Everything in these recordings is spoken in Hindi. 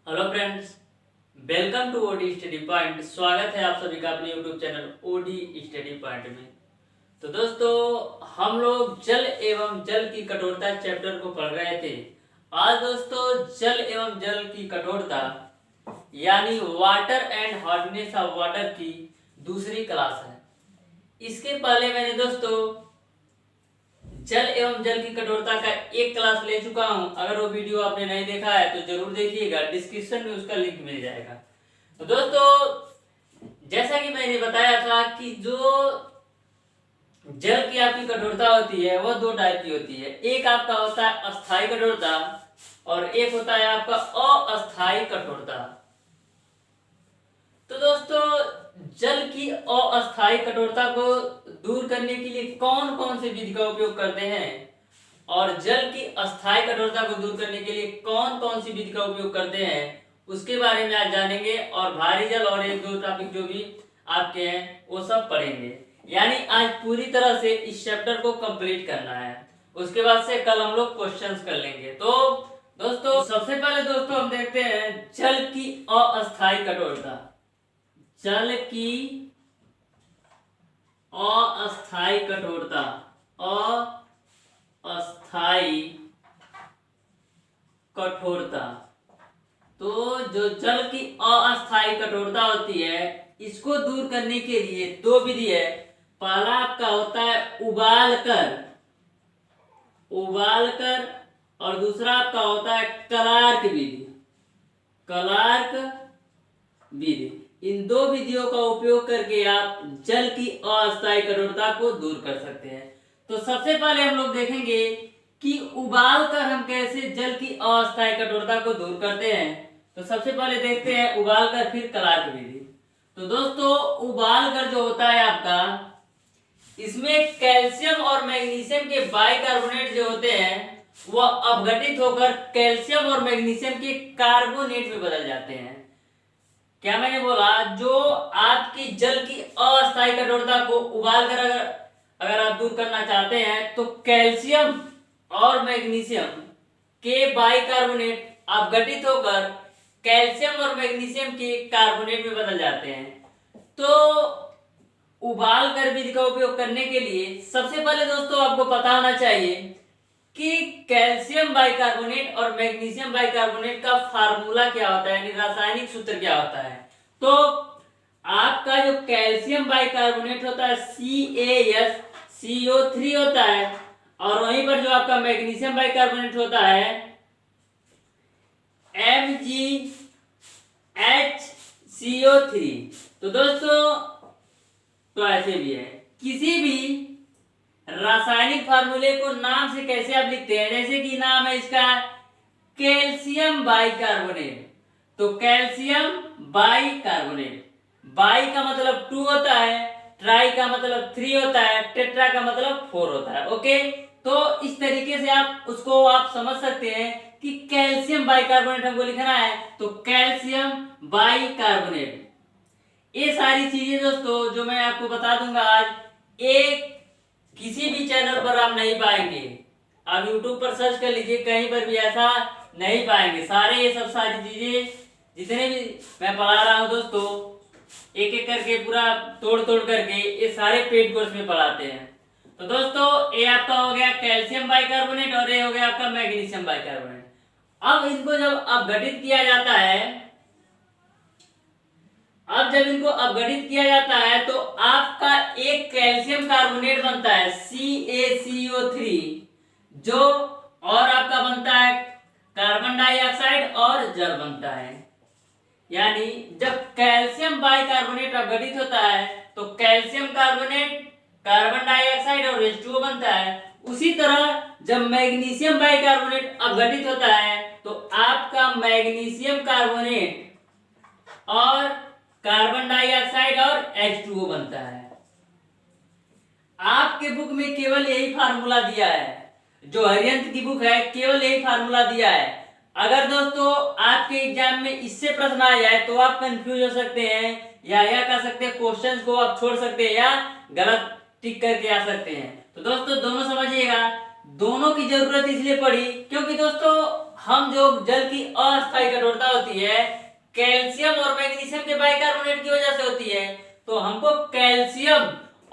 Hello friends, welcome to OD study point. स्वागत है आप सभी का अपने YouTube channel OD study point में। तो दोस्तों, हम लोग जल एवं जल की कठोरता चैप्टर को पढ़ रहे थे। आज दोस्तों जल एवं जल की कठोरता यानी water and hardness of water की दूसरी क्लास है। इसके पहले मैंने दोस्तों जल एवं जल की कठोरता का एक क्लास ले चुका हूं। अगर वो वीडियो आपने नहीं देखा है तो जरूर देखिएगा, डिस्क्रिप्शन में उसका लिंक मिल जाएगा। तो दोस्तों, जैसा कि मैंने बताया था कि जो जल की आपकी कठोरता होती है वह दो टाइप की होती है। एक आपका होता है अस्थायी कठोरता और एक होता है आपका अस्थायी कठोरता। तो दोस्तों, जल की अस्थायी कठोरता को दूर करने के लिए कौन कौन सी विधि का उपयोग करते हैं और जल की अस्थायी कठोरता को दूर करने के लिए कौन कौन सी विधि का उपयोग करते हैं, उसके बारे में आज जानेंगे। और भारी जल और एक दो टॉपिक जो भी आपके हैं वो सब पढ़ेंगे। यानी आज पूरी तरह से इस चैप्टर को कंप्लीट करना है। उसके बाद से कल हम लोग क्वेश्चंस कर लेंगे। तो दोस्तों, सबसे पहले दोस्तों हम देखते हैं जल की अस्थायी कठोरता। जल की अस्थायी कठोरता, अस्थायी कठोरता। तो जो जल की अस्थायी कठोरता होती है, इसको दूर करने के लिए दो विधि है। पहला आपका होता है उबाल कर और दूसरा आपका होता है क्लार्क विधि। इन दो विधियों का उपयोग करके आप जल की अस्थायी कठोरता को दूर कर सकते हैं। तो सबसे पहले हम लोग देखेंगे कि उबाल कर हम कैसे जल की अस्थायी कठोरता को दूर करते हैं। तो सबसे पहले देखते हैं उबाल कर फिर क्लार्क विधि। तो दोस्तों, उबाल कर जो होता है आपका, इसमें कैल्शियम और मैग्नीशियम के बाइकार्बोनेट जो होते हैं वह अपघटित होकर कैल्शियम और मैग्नीशियम के कार्बोनेट में बदल जाते हैं। क्या मैंने बोला? जो आपकी जल की अस्थायी कठोरता को उबाल कर अगर आप दूर करना चाहते हैं तो कैल्शियम और मैग्नीशियम के बाइकार्बोनेट अपघटित होकर कैल्शियम और मैग्नीशियम के कार्बोनेट में बदल जाते हैं। तो उबाल कर विधि का उपयोग करने के लिए सबसे पहले दोस्तों आपको पता होना चाहिए कि कैल्शियम बाइकार्बोनेट और मैग्नीशियम बाइकार्बोनेट का फार्मूला क्या होता है, यानी रासायनिक सूत्र क्या होता है। तो आपका जो कैल्शियम बाइकार्बोनेट होता है CaSCO3 होता है, और वहीं पर जो आपका मैग्नीशियम बाइकार्बोनेट होता है MgHCO3। तो दोस्तों, तो ऐसे भी है, किसी भी रासायनिक फार्मूले को नाम से कैसे आप लिखते हैं, जैसे कि नाम है इसका कैल्शियम बाइकार्बोनेट। तो कैल्शियम बाइकार्बोनेट, बाई का मतलब 2 होता है, ट्राई का मतलब 3 होता है, टेट्रा का मतलब 4 होता है। ओके, तो इस तरीके से आप उसको आप समझ सकते हैं कि कैल्शियम बाइकार्बोनेट हमको लिखना है, तो कैल्शियम बाइकार्बोनेट। ये सारी चीजें दोस्तों जो मैं आपको बता दूंगा आज, एक किसी भी चैनल पर आप नहीं पाएंगे। आप YouTube पर सर्च कर लीजिए, कहीं पर भी ऐसा नहीं पाएंगे। सारे ये सब सारी चीजें जितने भी मैं पढ़ा रहा हूँ दोस्तों, एक एक करके पूरा तोड़ तोड़ करके ये सारे पेड कोर्स में पढ़ाते हैं। तो दोस्तों, ये आपका हो गया कैल्शियम बाइकार्बोनेट और ये हो गया आपका मैग्नीशियम बाइकार्बोनेट। अब इनको जब अपघटित किया जाता है, तो आपका एक कैल्शियम कार्बोनेट बनता है CaCO3, जो और आपका बनता है कार्बन डाइऑक्साइड और जल बनता है। यानी जब कैल्शियम बाइकार्बोनेट अपघटित होता है तो कैल्शियम कार्बोनेट, कार्बन डाइऑक्साइड और H2O बनता है। उसी तरह जब मैग्नीशियम बाइकार्बोनेट अपघटित होता है तो आपका मैग्नीशियम कार्बोनेट और कार्बन डाइऑक्साइड और H2O बनता है। आपके बुक में केवल यही फार्मूला दिया है, जो हरियंत्र की बुक है केवल यही फार्मूला दिया है। अगर दोस्तों आपके एग्जाम में इससे प्रश्न आ जाए तो आप कंफ्यूज हो सकते हैं, या यह कह सकते हैं क्वेश्चंस को आप छोड़ सकते हैं या गलत टिक करके आ सकते हैं। तो दोस्तों दोनों समझिएगा, दोनों की जरूरत इसलिए पड़ी क्योंकि दोस्तों हम जो जल की अस्थायी कठोरता होती है कैल्शियम और मैग्नीशियम के बाइकार्बोनेट की वजह से होती है, तो हमको कैल्शियम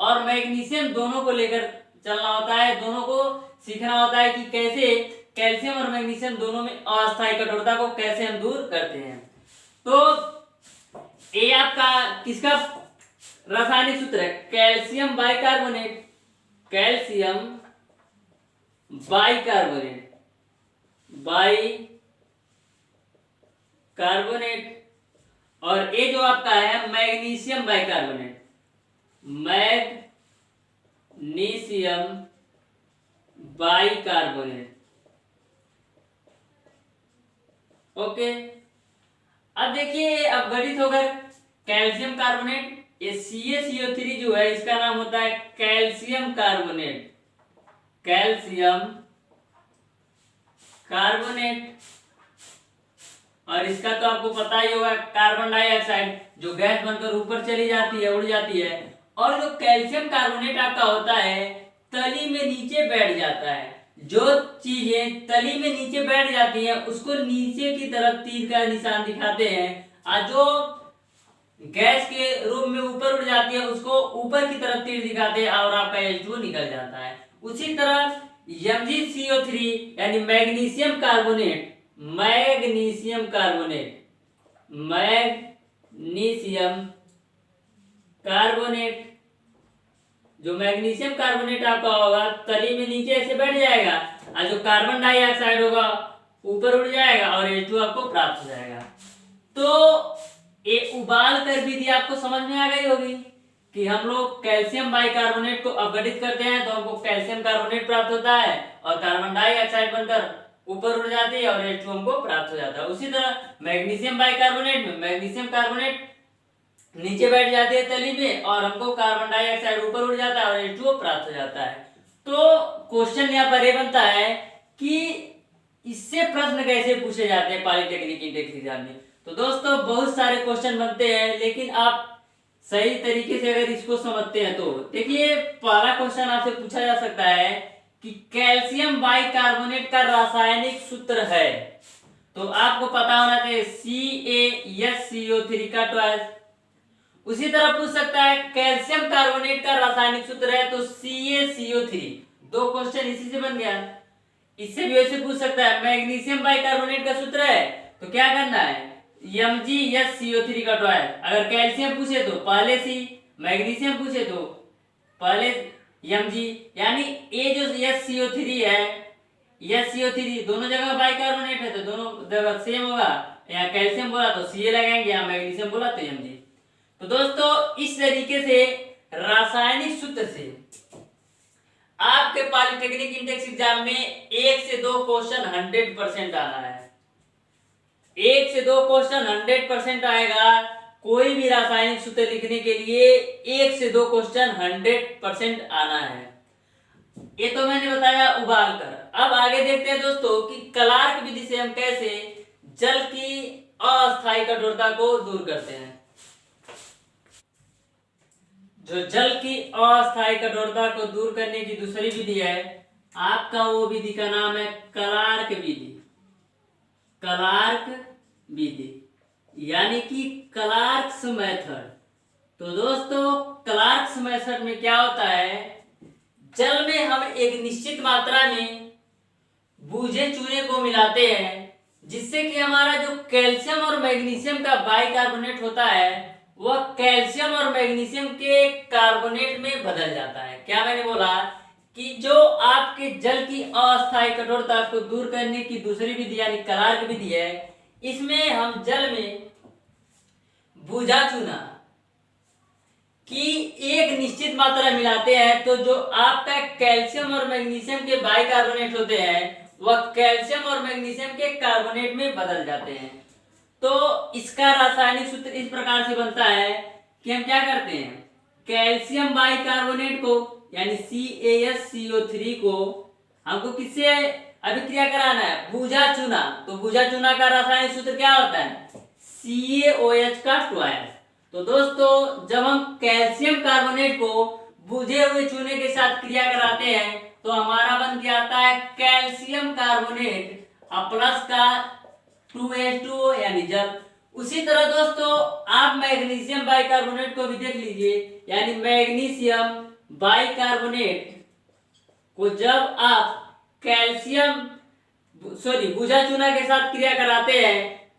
और मैग्नीशियम दोनों को लेकर चलना होता है, दोनों को सीखना होता है कि कैसे कैल्शियम और मैग्नीशियम दोनों में अस्थायी कठोरता को कैसे हम दूर करते हैं। तो ये आपका किसका रासायनिक सूत्र है? Calcium bicarbonate, calcium bicarbonate, bicarbonate. और ये जो आपका है magnesium bicarbonate, magnesium bicarbonate. Okay, अब देखिए अपघटित होकर कैल्शियम कार्बोनेट, ये CaCO3 जो है इसका नाम होता है कैल्शियम कार्बोनेट, कैल्शियम कार्बोनेट। और इसका तो आपको पता ही होगा कार्बन डाइऑक्साइड जो गैस बनकर ऊपर चली जाती है, उड़ जाती है। और जो कैल्शियम कार्बोनेट आपका होता है तली में नीचे बैठ जाता है। जो चीजें तली में नीचे बैठ जाती हैं उसको नीचे की तरफ तीर का निशान दिखाते हैं, और जो गैस के रूप में ऊपर उड़ जाती है उसको ऊपर की तरफ तीर दिखाते हैं और आपका H2O निकल जाता है। उसी तरह MgCO3 यानी magnesium carbonate, magnesium carbonate, magnesium carbonate, जो मैग्नीशियम कार्बोनेट आपका होगा तली में नीचे ऐसे बैठ जाएगा, और जो कार्बन डाइऑक्साइड होगा ऊपर उड़ जाएगा और H2O आपको प्राप्त हो जाएगा। तो ये उबाल कर विधि आपको समझ में आ गई होगी कि हम लोग कैल्शियम बाइकार्बोनेट को अपघटित करते हैं तो हमको कैल्शियम कार्बोनेट प्राप्त होता है और कार्बन डाइऑक्साइड बनकर ऊपर उड़ जाती है और H2O हमको प्राप्त हो जाता है। उसी तरह मैग्नीशियम बाइकार्बोनेट में मैग्नीशियम कार्बोनेट नीचे बैठ जाती है तली में और हमको कार्बन डाइऑक्साइड ऊपर उड़ जाता है और H2O प्राप्त हो जाता है। तो क्वेश्चन यहाँ पर ये बनता है कि इससे प्रश्न कैसे पूछे जाते हैं पॉलिटेक्निक इंटेंस एग्जाम में। तो दोस्तों बहुत सारे क्वेश्चन बनते हैं, लेकिन आप सही तरीके से अगर इसको समझते हैं तो देखिए पहला क्वेश्चन आपसे पूछा जा सकता है कि कैल्शियम बाइकार्बोनेट का रासायनिक सूत्र है, तो आपको पता होना चाहिए CaSCO3 का ट्वाइस। उसी तरह पूछ सकता है कैल्शियम कार्बोनेट का रासायनिक सूत्र है तो CaCO3। दो क्वेश्चन इसी से बन गया। इससे भी वैसे पूछ सकता है मैग्नीशियम बाइकार्बोनेट का सूत्र है तो क्या करना है MgSCO3 का ट्वाइस। अगर कैल्शियम पूछे तो पहले C, मैग्नीशियम पूछे तो पहले Mg, यानी ये जो SCO3 है, SCO3 दोनों जगह बाइकार्बोनेट है तो दोनों जगह सेम होगा। यहाँ कैल्शियम बोला तो Ca लगाएंगे, यहाँ मैग्नीशियम बोला तो Mg। तो दोस्तों इस तरीके से रासायनिक सूत्र से आपके पॉलिटेक्निक इंटेंस एग्जाम में 1 से 2 क्वेश्चन 100% आना है। 1 से 2 क्वेश्चन 100% आएगा। कोई भी रासायनिक सूत्र लिखने के लिए 1 से 2 क्वेश्चन 100% आना है। ये तो मैंने बताया उबाल कर। अब आगे देखते हैं दोस्तों कि क्लार्क विधि से हम कैसे जल की अस्थायी कठोरता को दूर करते हैं। जो जल की अस्थायी कठोरता को दूर करने की दूसरी विधि है आपका, वो विधि का नाम है क्लार्क विधि। क्लार्क विधि यानी कि क्लार्क्स मेथड। तो दोस्तों क्लार्क्स मेथड में क्या होता है, जल में हम एक निश्चित मात्रा में बूझे चूने को मिलाते हैं जिससे कि हमारा जो कैल्शियम और मैग्नीशियम का बाइकार्बोनेट होता है वह कैल्शियम और मैग्नीशियम के कार्बोनेट में बदल जाता है। क्या मैंने बोला कि जो आपके जल की अस्थायी कठोरता को दूर करने की दूसरी विधि यानी क्लार्क विधि है, इसमें हम जल में बूझा चूना की एक निश्चित मात्रा मिलाते हैं तो जो आपका कैल्शियम और मैग्नीशियम के बाइकार्बोनेट होते हैं वह कैल्शियम और मैग्नीशियम के कार्बोनेट में बदल जाते हैं। तो इसका रासायनिक सूत्र इस प्रकार से बनता है कि हम क्या करते हैं, कैल्शियम बाइकार्बोनेट को यानी CaSCO3 को हमको किससे अभिक्रिया कराना है, बूझा चूना। तो बूझा चूना का रासायनिक सूत्र क्या होता है, CaOH का ट्वाइस। तो दोस्तों जब हम कैल्शियम कार्बोनेट को बूझे हुए चूने के साथ क्रिया कराते हैं तो हमारा बन के आता है कैल्शियम कार्बोनेट और प्लस का 2H2O यानी जल। उसी तरह दोस्तों आप मैग्नीशियम बाइकार्बोनेट को भी देख लीजिए, यानी मैग्नीशियम बाइकार्बोनेट को जब आप कैल्शियम बुझा चूना के साथ क्रिया कराते हैं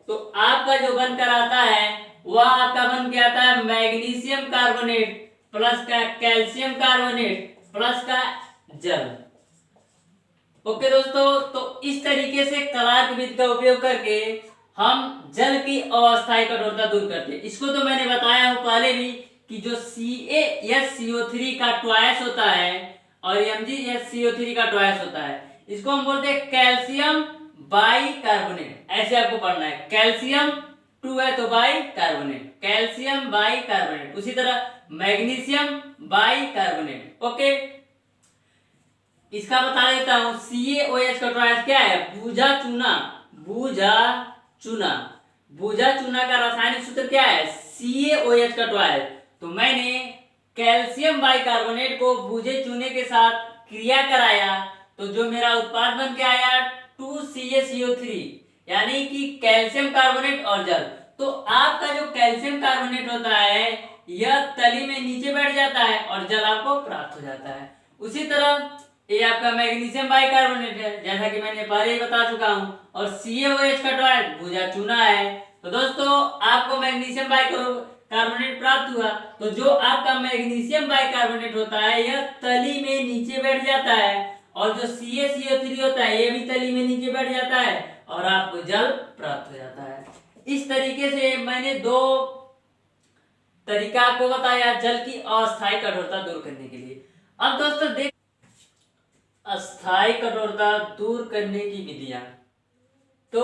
तो आपका जो बन कर आता है वह आपका बन के आता है मैग्नीशियम कार्बोनेट प्लस का कैल्शियम कार्बोनेट प्लस का जल। ओके दोस्तों, तो इस तरीके से क्लार्क विधि का उपयोग करके हम जल की अस्थायी कठोरता दूर करते हैं। इसको तो मैंने बताया हूं पहले भी कि जो CaSCO3 का ट्वाइस होता है और MgSCO3 का ट्वाइस होता है, इसको हम बोलते हैं कैल्शियम बाइकार्बोनेट। ऐसे आपको पढ़ना है, कैल्शियम 2 है तो बाइकार्बोनेट, कैल्शियम बाइकार्बोनेट। उसी तरह मैग्नीशियम बाइकार्बोनेट। ओके, इसका बता देता हूं, CaOH का ट्वाइस क्या है? बुझा चूना। बुझा चूना का रासायनिक सूत्र क्या है? CaOH का ट्वाइस। तो मैंने कैल्शियम बाइकार्बोनेट को बुझे चूने के साथ क्रिया कराया तो जो मेरा उत्पाद बन के आया 2CaCO3 यानी कि कैल्शियम कार्बोनेट और जल। तो आपका जो कैल्शियम कार्बोनेट होता है यह तली में नीचे बैठ जाता है और जल आपको प्राप्त हो जाता है। उसी तरह ये आपका मैग्नीशियम बाइकार्बोनेट है, जैसा कि मैंने पहले ही बता चुका हूं, और CaOH का ट्वाइस बुझा चूना है। तो दोस्तों आपको मैग्नीशियम बाइकार्बोनेट प्राप्त हुआ, तो जो आपका मैग्नीशियम बाइकार्बोनेट होता है यह तली में नीचे बैठ जाता है और जो CaCO3 होता है ये भी तली में नीचे बैठ जाता है और आपको जल प्राप्त हो जाता है। इस तरीके से मैंने दो तरीका आपको बताया जल की अस्थायी कठोरता दूर करने के लिए। अब दोस्तों देख अस्थायी कठोरता दूर करने की विधियां। तो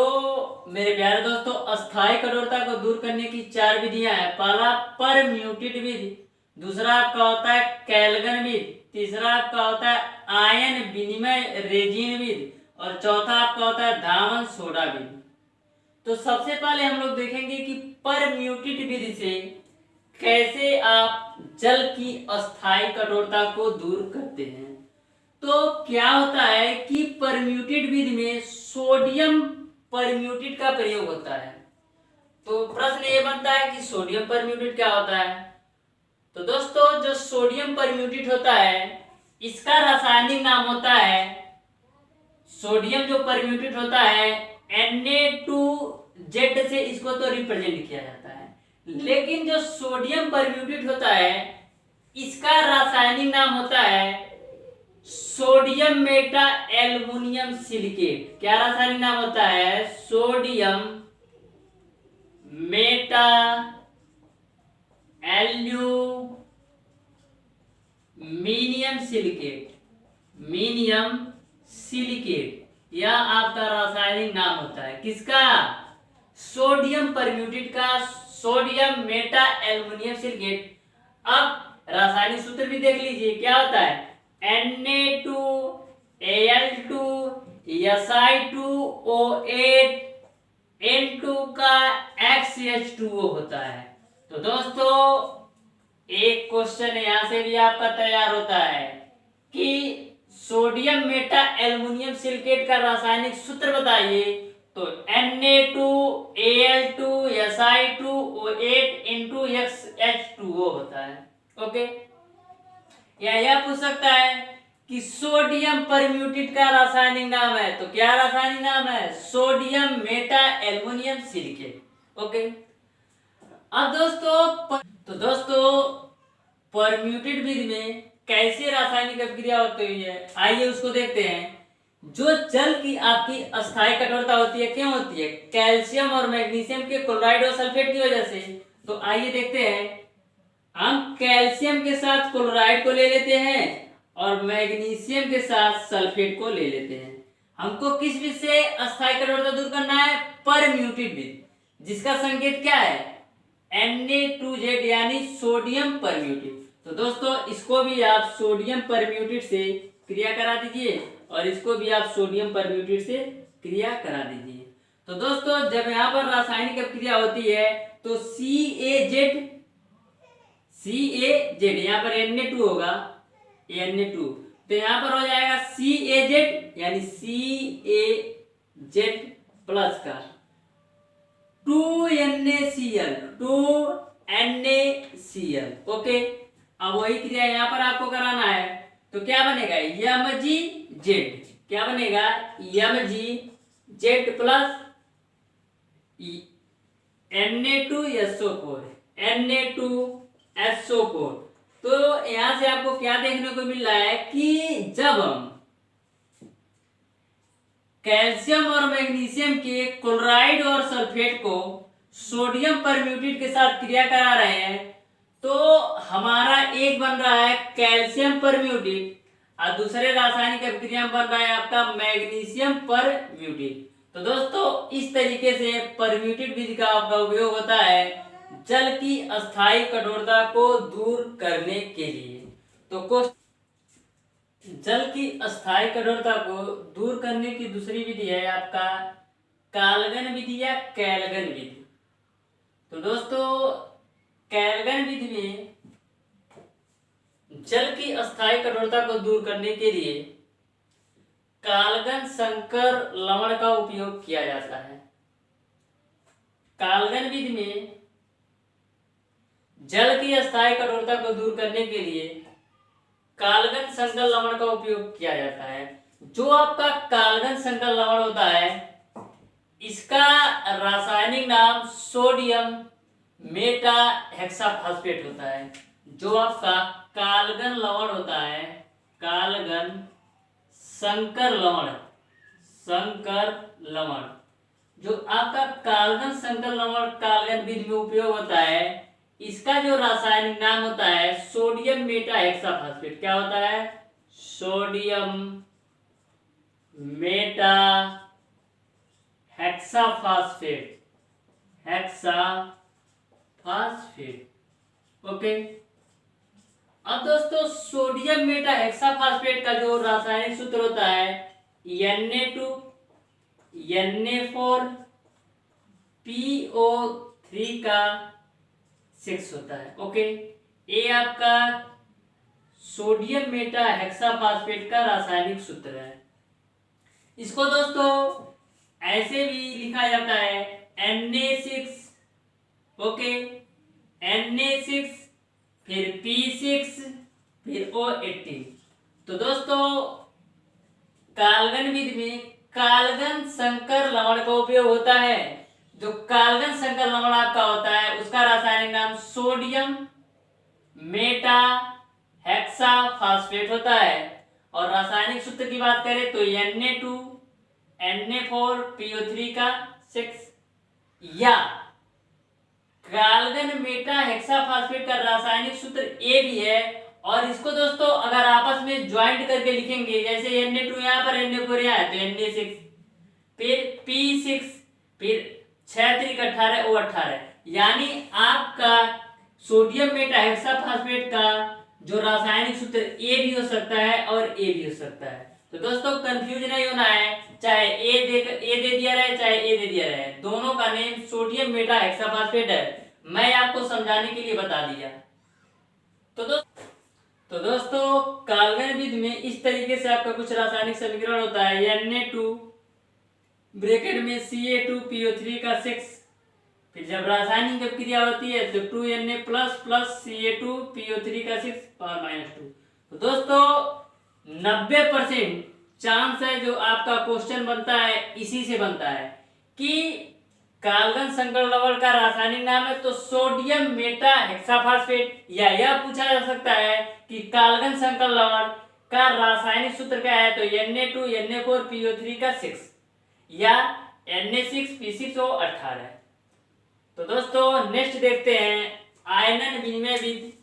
मेरे प्यारे दोस्तों, अस्थायी कठोरता को दूर करने की 4 विधियां हैं। पहला परम्यूटेड विधि, दूसरा आपका होता है कैल्गन विधि, तीसरा आपका होता है आयन विनिमय रेजिन विधि और चौथा आपका होता है धावन सोडा विधि। तो सबसे पहले हम लोग देखेंगे कि परम्यूटेड विधि से कैसे आप जल की अस्थायी कठोरता को दूर करते हैं। तो क्या होता है कि परम्यूटेड विधि में सोडियम परम्यूटेट का प्रयोग होता है। तो प्रश्न ये बनता है कि सोडियम परम्यूटेट क्या होता है? तो दोस्तों जो सोडियम परम्यूटेट होता है इसका रासायनिक नाम होता है, सोडियम जो परम्यूटेट होता है Na2Z से इसको तो रिप्रेजेंट किया जाता है, लेकिन जो सोडियम परम्यूटेट होता है इसका रासायनिक नाम होता है सोडियम मेटा एल्युमिनियम सिलिकेट। क्या रासायनिक नाम होता है? सोडियम मेटा एल्युमिनियम सिलिकेट, मीनियम सिलिकेट, यह आपका रासायनिक नाम होता है। किसका? सोडियम परम्यूटेट का, सोडियम मेटा एल्युमिनियम सिलिकेट। अब रासायनिक सूत्र भी देख लीजिए, क्या होता है? Na2Al2 Si2O8 N2 का XH2O होता है। तो दोस्तों एक क्वेश्चन यहां से भी आपका तैयार होता है कि सोडियम मेटा एल्युमिनियम सिलिकेट का रासायनिक सूत्र बताइए। तो Na2Al2 Si2O8 N2 XH2O होता है। ओके, या यह पूछ सकता है कि सोडियम परम्यूटेट का रासायनिक नाम है, तो क्या रासायनिक नाम है? Sodium meta aluminium silicate. Okay, अब दोस्तों परम्यूटेट विधि में कैसे रासायनिक अभिक्रिया होती है, आइए उसको देखते हैं। जो जल की आपकी अस्थायी कठोरता होती है क्यों होती है? कैल्शियम और मैग्नीशियम के क्लोराइड और सल्फेट की वजह से। तो आइए देखते हैं, हम कैल्शियम के साथ क्लोराइड को ले लेते हैं और मैग्नीशियम के साथ सल्फेट को ले लेते हैं। हमको किस विधि से अस्थायी कठोरता दूर करना है? परम्यूटेट विधि, जिसका संकेत क्या है? Na2Z यानी सोडियम परम्यूटेट। तो दोस्तों इसको भी आप सोडियम परम्यूटेट से क्रिया करा दीजिए और इसको भी आप सोडियम परम्यूटेट से क्रिया करा दीजिए। तो दोस्तों जब यहाँ पर रासायनिक अभिक्रिया होती है तो CaZ यहाँ पर Na2 होगा, Na2, तो यहाँ पर हो जाएगा CaZ यानी जेड प्लस का 2NaCl, 2NaCl। ओके, अब वही क्रिया यहाँ पर आपको कराना है, तो क्या बनेगा Mgz, क्या बनेगा Mgz प्लस Na2SO4, Na2SO4। तो यहां से आपको क्या देखने को मिल रहा है कि जब हम कैल्शियम और मैग्नीशियम के क्लोराइड और सल्फेट को सोडियम परम्यूटेट के साथ क्रिया करा रहे हैं, तो हमारा एक बन रहा है कैल्शियम परम्यूटेट और दूसरे रासायनिक अभिक्रिया में बन रहा है आपका मैग्नीशियम परम्यूटेट। तो दोस्तों इस तरीके से परम्यूटेट विधि का आपका उपयोग होता है जल की अस्थायी कठोरता को दूर करने के लिए। तो जल की अस्थायी कठोरता को दूर करने की दूसरी विधि है आपका काल्गन विधि या कैल्गन विधि। तो दोस्तों कैल्गन विधि में जल की अस्थायी कठोरता को दूर करने के लिए काल्गन संकर लवण का उपयोग किया जाता है। काल्गन विधि में जल की अस्थायी कठोरता को दूर करने के लिए काल्गन संकर लवण का उपयोग किया जाता है। जो आपका काल्गन संकर लवण होता है, इसका रासायनिक नाम सोडियम मेटा हेक्साफॉस्फेट होता है। जो आपका काल्गन लवण होता है, काल्गन संकर लवण, जो आपका काल्गन संकर लवण काल्गन विधि में उपयोग होता है, इसका जो रासायनिक नाम होता है सोडियम मेटा हेक्साफॉस्फेट। क्या होता है? Sodium meta hexaphosphate, okay. अब दोस्तों सोडियम मेटा हेक्साफॉस्फेट का जो रासायनिक सूत्र होता है Na2 Na4 PO3 का 6 होता है। ओके, ये आपका सोडियम मेटा हेक्साफॉस्फेट का रासायनिक सूत्र है। इसको दोस्तों ऐसे भी लिखा जाता है Na6, ओके, Na6 फिर P6 फिर O18। तो दोस्तों काल्गन विधि में काल्गन संकर लवण का उपयोग होता है। जो काल्गन संकर लवण आपका होता है उसका रासायनिक नाम सोडियम मेटा हेक्साफॉस्फेट होता है। और रासायनिक सूत्र की बात करें तो Na2 Na4 PO3 का 6 या काल्गन मेटा हेक्साफॉस्फेट का रासायनिक सूत्र ए भी है। और इसको दोस्तों अगर आपस में ज्वाइंट करके लिखेंगे, जैसे Na2 यहाँ पर Na4 यहाँ है तो Na6 फिर P6 फिर 6 3 18 O18, यानी आपका सोडियम मेटा हेक्साफॉस्फेट का जो रासायनिक सूत्र ए भी हो सकता है और ए भी हो सकता है। तो दोस्तों कंफ्यूज नहीं होना है, चाहे ए दे दिया रहे चाहे ए दे दिया रहे, दोनों का नेम सोडियम मेटा हेक्साफॉस्फेट है। मैं आपको समझाने के लिए बता दिया। तो दोस्तों काल्गन विधि में इस तरीके से आपका कुछ रासायनिक समीकरण होता है Na2 ब्रैकेट में Ca2PO3 का 6, फिर जब रासायनिक अभिक्रिया होती है तो 2Na प्लस प्लस Ca2PO3 का 6 पावर -2। तो दोस्तों 90% चांस है जो आपका क्वेश्चन बनता है इसी से बनता है कि काल्गन संकर लवण का रासायनिक नाम है तो सोडियम मेटा हेक्साफॉस्फेट, या यह पूछा जा सकता है कि काल्गन संकर लवण का रासायनिक सूत्र क्या है तो Na2 Na4 PO3 का 6 या Na6 P6 O18। तो दोस्तों नेक्स्ट देखते हैं आयनन विनिमय विधि।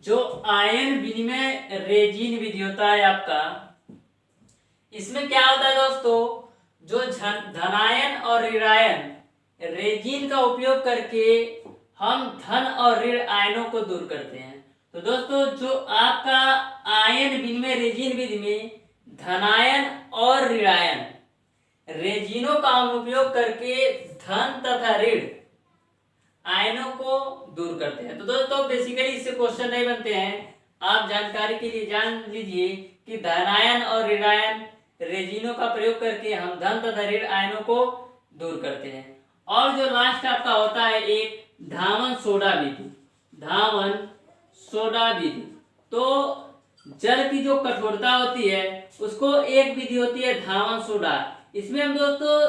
जो आयन विनिमय रेजिन विधि होता है आपका, इसमें क्या होता है दोस्तों, जो धनायन और ऋणायन रेजिन का उपयोग करके हम धन और ऋण आयनों को दूर करते हैं। तो दोस्तों जो आपका आयन विनिमय रेजिन विधि में धनायन और ऋणायन रेजिनों का हम उपयोग करके धन तथा ऋण आयनों को दूर करते हैं। तो दोस्तों बेसिकली इससे क्वेश्चन नहीं बनते हैं, आप जानकारी के लिए जान लीजिए कि धनायन और ऋणायन रेजिनो का प्रयोग करके हम धन तथा ऋण आयनों को दूर करते हैं। और जो लास्ट आपका होता है एक धावन सोडा विधि। धावन सोडा विधि, तो जल की जो कठोरता होती है उसको एक विधि होती है धावन सोडा। इसमें हम दोस्तों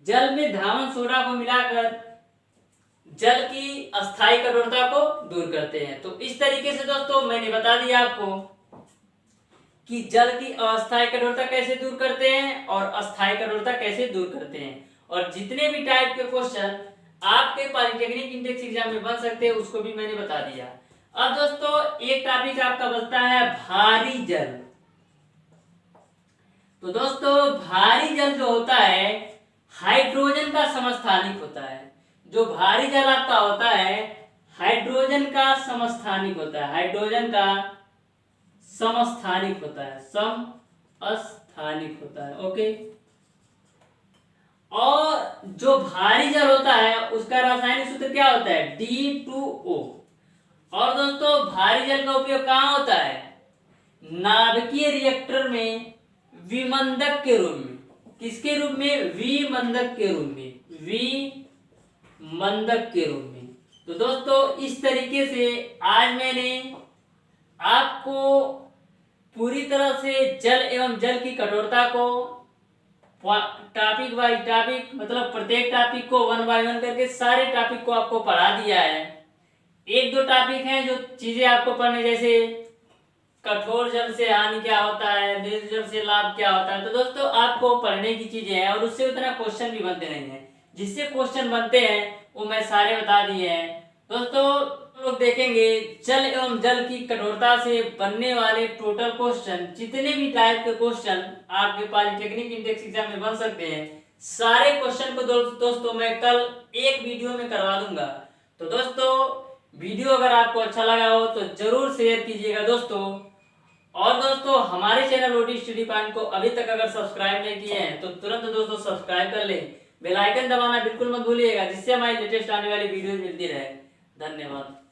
जल में धावन सोडा को मिलाकर जल की अस्थायी कठोरता को दूर करते हैं। तो इस तरीके से दोस्तों मैंने बता दिया आपको कि जल की अस्थायी कठोरता कैसे दूर करते हैं और अस्थायी कठोरता कैसे दूर करते हैं। और जितने भी टाइप के क्वेश्चन आपके पॉलिटेक्निक इंडेक्स एग्जाम में बन सकते हैं उसको भी मैंने बता दिया। अब दोस्तों एक टॉपिक आपका बचता है भारी जल। तो दोस्तों भारी जल जो होता है हाइड्रोजन का समस्थानिक होता है। जो भारी जल आपका होता है हाइड्रोजन का समस्थानिक होता है। हाइड्रोजन का समस्थानिक होता है, समस्थानिक होता है। ओके। और जो भारी जल होता है उसका रासायनिक सूत्र क्या होता है D2O। और दोस्तों भारी जल का उपयोग कहाँ होता है नाभिकीय रिएक्टर में विमंदक के रूप में। किसके रूप में विमंदक के रूप में, विमंदक के रूप में। तो दोस्तों इस तरीके से आज मैंने आपको पूरी तरह से जल एवं जल की कठोरता को टॉपिक बाय टॉपिक मतलब प्रत्येक टॉपिक को 1 बाय 1 करके सारे टॉपिक को आपको पढ़ा दिया है। एक दो टॉपिक हैं जो चीजें आपको पढ़ने, जैसे कठोर जल से हानि क्या होता है, निर्जल जल से लाभ क्या होता है। तो दोस्तों आपको पढ़ने की चीजें हैं और उससे उतना क्वेश्चन भी बनते नहीं है। जिससे क्वेश्चन बनते हैं वो मैं सारे बता दिए हैं। दोस्तों लोग देखेंगे जल एवं जल की कठोरता से बनने वाले टोटल क्वेश्चन, जितने भी टाइप के क्वेश्चन आपके पॉलिटेक्निक इंडेक्स एग्जाम में बन सकते हैं, सारे क्वेश्चन को दोस्तों मैं कल एक वीडियो में करवा दूंगा। तो दोस्तों वीडियो अगर आपको अच्छा लगा हो तो जरूर शेयर कीजिएगा दोस्तों। और दोस्तों हमारे चैनल ओडी स्टडी पॉइंट को अभी तक अगर सब्सक्राइब नहीं किए हैं तो तुरंत दोस्तों सब्सक्राइब कर लें। बेल आइकन दबाना बिल्कुल मत भूलिएगा, जिससे हमारी लेटेस्ट आने वाली वीडियो मिलती रहे। धन्यवाद।